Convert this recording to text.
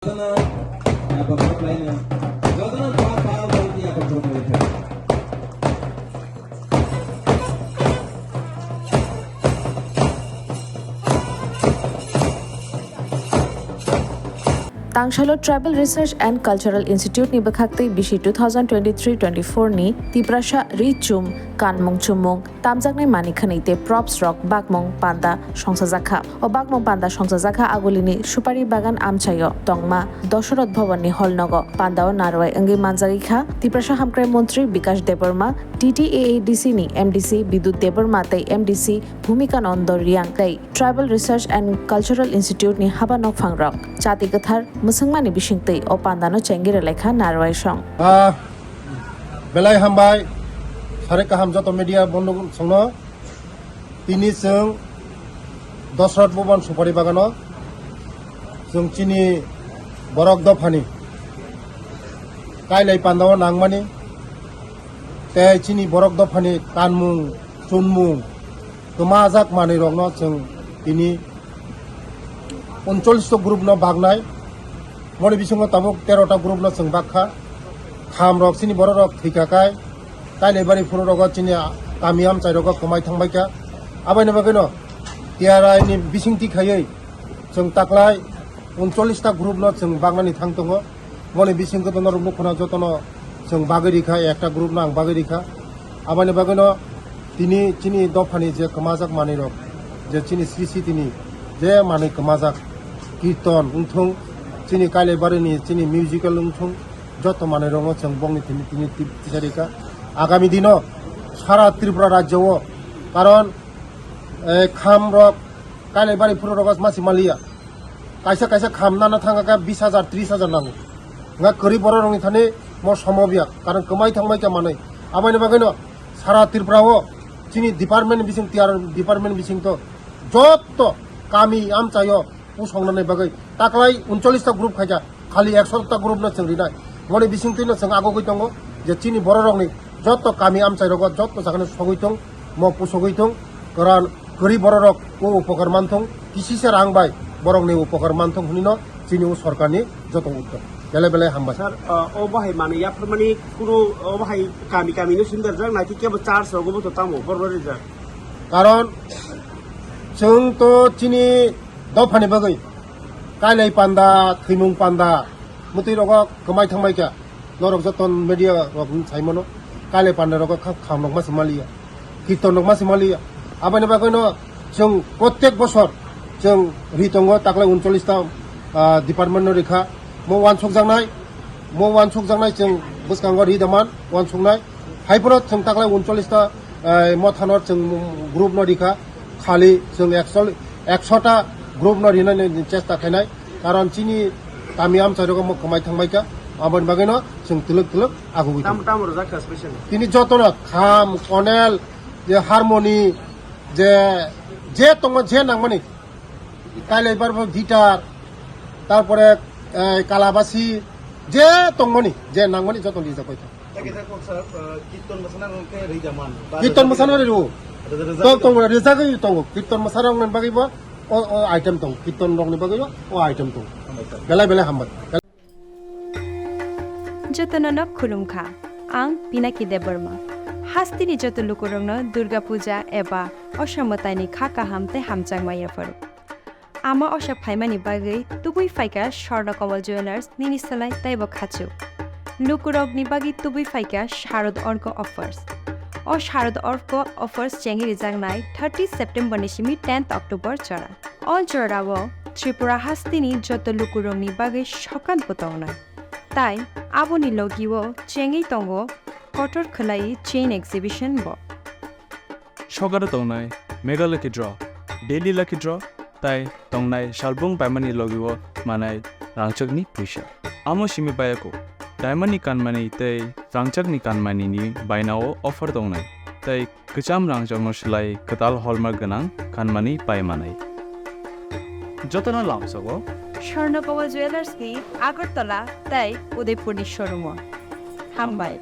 Tangshalo Tribal Research and Cultural Institute ni bakhakte bishi 2023-24 ni Tiprasa Richum Kanmung Chumung Tamjaknai Manikhanaite Props Rock Bagmung Panda Songsajaka o Bagmung Panda Songsajaka agulini Supari Bagan Amchayo Tongma Doshorat Bhavan ni Holnogo Panda o Narwai Angi Bagwikha Tiprasa Hamkrai Montri Bikash Deborma TTAADC ni MDC Bidut Deborma tai MDC Bhumika Nondo Riang tai Tribal Research and Cultural Institute ni Habanok Phangrok Chati Kathar Musungmani Bisingtwi o Pandano Chengire Lekha Narwai Song Belai Hambai Sare Kaham Joto Media Bondong Songno Tini Sung Dosrat Boban Supari Bagano Sung Chini Borok Dofani Kailai Pandawa Nangmani Te Chini Borok Dofani Kanmung Chunmung Tumazak Mani Rogno Sung Tini 39 group no Bagnai Moni Bisungo Tabuk 13 group no Sung Bakha Kham Rok Sini Borok Thikakai Kailai Bari Furu Rogo Chini Tamiam Chai Rogo Kamai Thangbaika Abai Nabagano Tiara ini Bisingtwi Khayai Sung Taklai 39 group no Sung Bagnani Thangtongo Moni Bisingko Tono Rubno Khona Jotono Sung Bagwikha একটা group nang Bagwikha Abai Nabagano Tini Chini Dofani Je Kamajak Mani Rok Je Chini Sisi Tini Je Mani Kamajak Kirton Unthung Chini Kailai Bari ni Chini musical Unthung Joto Mani Rongo Sung Bongni Tini Tisarika আগামী দিনও সারা ত্রিপুরা রাজ্যও কারণ খাম rock কাইলে বাড়ি পুরো রগস মাসি মালিয়া কাইসা কাইসা খাম নানা থাঙ্গাকা 20,000 30,000 নাঙ্গো nga kari boro rongi thane mo samobia karon kamai thangmai ka manai abai bagano sara Tripura o chini department bising tiar department bising to jotto kami amchayo usongnane bagai taklai 39 ta group khaja khali 100 ta group na chengri nai mone bising tino cheng ago goi tongo je chini boro rongni jotto kami amchai rogo jotto sakane sogoitong mo pusogoitong karon kari boro rok o upokar mantong kisi se rangbai borongni upokar mantong hunino chini o sarkarni jotto uddog Bele bele hamba sir o bahai mane ya permani kuro o bahai kami no sindar jang na ke ba 400 go to tamo borori ja karon jeng to chini dofani bagai kailai panda thimung panda muti rogo kamai thangmai ka norok joton media rok saimono kailai panda rogo khamnok masimalia kirtonok masimalia abani bagai no jeng প্রত্যেক বছর jeng ritongo taklai 39 ta department no rekha mo wansok jangnai jeng buskango ri daman wansoknai haiprot jeng taklai 39 ta mothanor jeng group no rekha khali jeng 100 ta group no rinai chesta khainai karon chini tamiam charogo mo kamai thangmaika aban bageno jeng tuluk agugui tam rozaka special tini jotona kham konel je harmony je tongo je nangmani kailai barbo guitar তারপরে কালাবাসি যে তংমনি যে নাংমনি যত লিজা কইতা কীর্তন মোসানো রে তো তো রেজা কই তো কীর্তন মোসানো নন বাগিব ও আইটেম তো কীর্তন রংনি বাগিব ও আইটেম তো বেলা বেলা হামবা যতননক খুলুমখা আং পিনাকি দেববর্মা হাস্তিনি যত লুকুরংনো দুর্গা পূজা এবা অসমতাইনি খাকা হামতে হামচাংমাইয়াফারু Ama osha phaimani bagai tubui faika Swrangchati jewelers nini salai taibo khachu lukurok ni bagi tubui faika sharod orko offers o sharod orko offers chengi rijangnai 30 September ni simi 10th October chara all chorawo Tripura hastini joto lukurok ni bagai shokan potona tai aboni logiwo chengi tongo kotor khlai chain exhibition bo shogara tongnai mega lucky draw daily lucky draw তাই তংনাই শালবং পাইমানি লগিও মানাই রাংচকনি পুইসা আমো সিমি বায়াকো ডায়মন্ডনি কানমানি তাই রাংচকনি কানমানি নি বাইনাও offer তংনাই তাই কচাম রাংচকনো সলাই কতাল hallmark গনাং কানমানি পাইমানাই যতনা লামসগো Swrangchati jewelers ni Agartala tai Udaipur ni showroom Hambai